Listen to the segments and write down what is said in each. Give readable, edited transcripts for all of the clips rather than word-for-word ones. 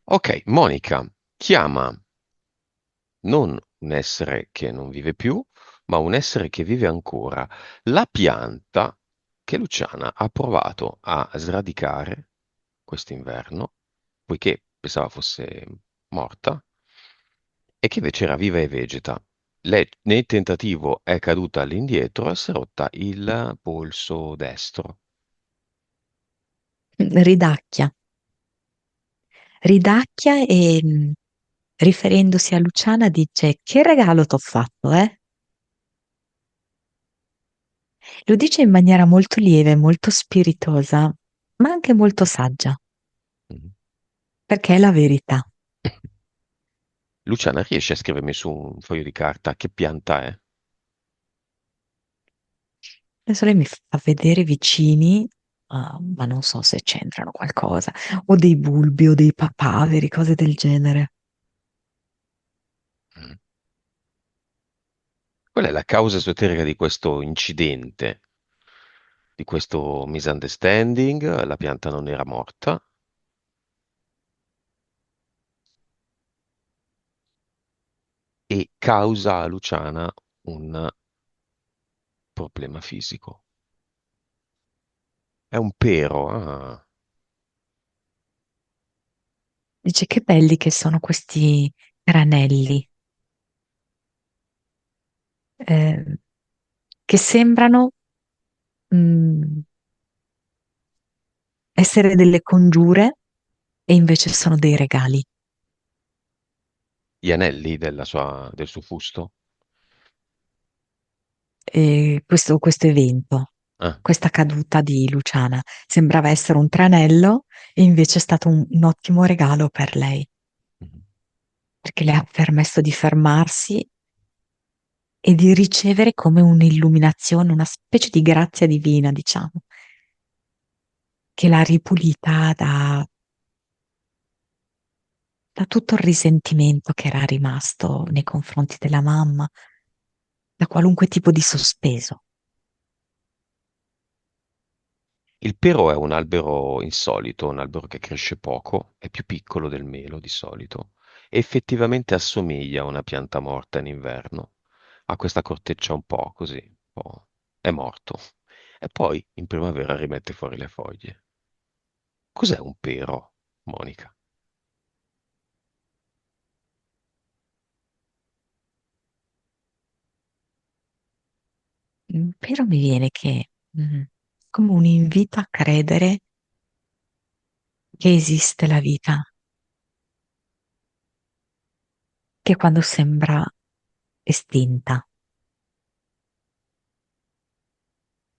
Ok, Monica chiama non un essere che non vive più, ma un essere che vive ancora. La pianta che Luciana ha provato a sradicare quest'inverno, poiché pensava fosse morta, e che invece era viva e vegeta. Lei nel tentativo è caduta all'indietro e si è rotta il polso destro. Ridacchia, ridacchia e riferendosi a Luciana dice: Che regalo t'ho fatto, eh? Lo dice in maniera molto lieve, molto spiritosa, ma anche molto saggia, Mhm. perché è la verità. Luciana, riesce a scrivermi su un foglio di carta che pianta è? Adesso lei mi fa vedere i vicini, ma non so se c'entrano qualcosa, o dei bulbi o dei papaveri, cose del genere. Mm. Qual è la causa esoterica di questo incidente, di questo misunderstanding? La pianta non era morta e causa a Luciana un problema fisico. È un pero. Ah. Dice che belli che sono questi tranelli, eh, che sembrano mm, essere delle congiure e invece sono dei regali. Gli anelli del suo fusto? Questo evento, Ah. questa caduta di Luciana, sembrava essere un tranello e invece è stato un ottimo regalo per lei, Mhm. perché le ha permesso di fermarsi e di ricevere come un'illuminazione, una specie di grazia divina, diciamo, che l'ha ripulita da tutto il risentimento che era rimasto nei confronti della mamma, da qualunque tipo di sospeso. Il pero è un albero insolito, un albero che cresce poco, è più piccolo del melo di solito, e effettivamente assomiglia a una pianta morta in inverno. Ha questa corteccia un po' così, un po'. È morto. E poi in primavera rimette fuori le foglie. Cos'è un pero, Monica? Però mi viene che come un invito a credere che esiste la vita, che quando sembra estinta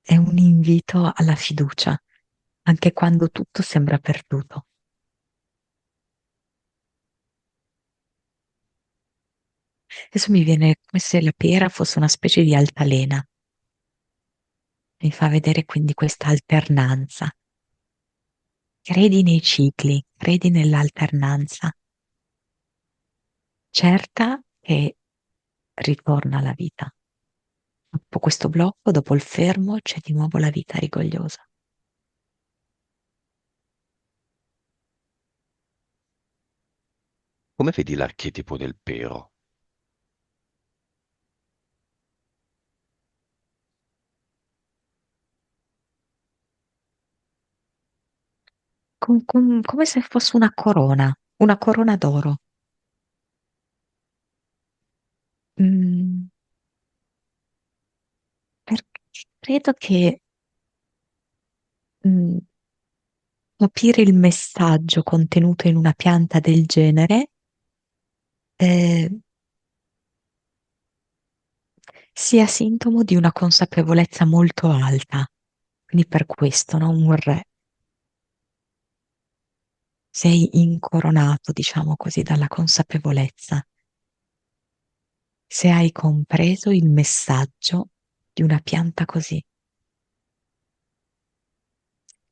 è un invito alla fiducia, anche quando tutto sembra perduto. Adesso mi viene come se la pera fosse una specie di altalena, mi fa vedere quindi questa alternanza. Credi nei cicli, credi nell'alternanza, certa che ritorna la vita. Dopo questo blocco, dopo il fermo, c'è di nuovo la vita rigogliosa. Come vedi l'archetipo del pero? Come se fosse una corona d'oro. Mm, perché credo che mm, capire il messaggio contenuto in una pianta del genere eh, sia sintomo di una consapevolezza molto alta. Quindi per questo, no? Un re. Sei incoronato, diciamo così, dalla consapevolezza. Se hai compreso il messaggio di una pianta così.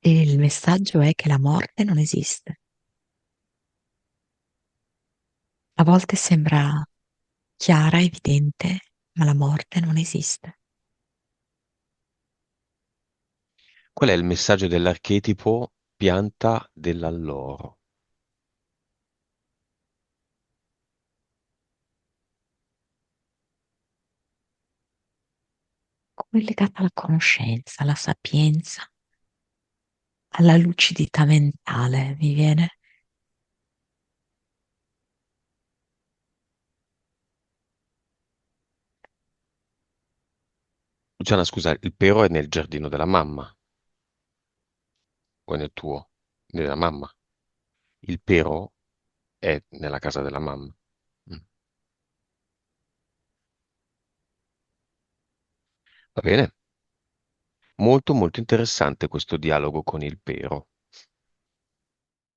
E il messaggio è che la morte non esiste. A volte sembra chiara, evidente, ma la morte non esiste. Qual è il messaggio dell'archetipo pianta dell'alloro? è legata alla conoscenza, alla sapienza, alla lucidità mentale, mi viene. Luciana, scusa, il pero è nel giardino della mamma o è nel tuo? Della mamma. Il pero è nella casa della mamma. Mm. Va bene? Molto molto interessante questo dialogo con il pero.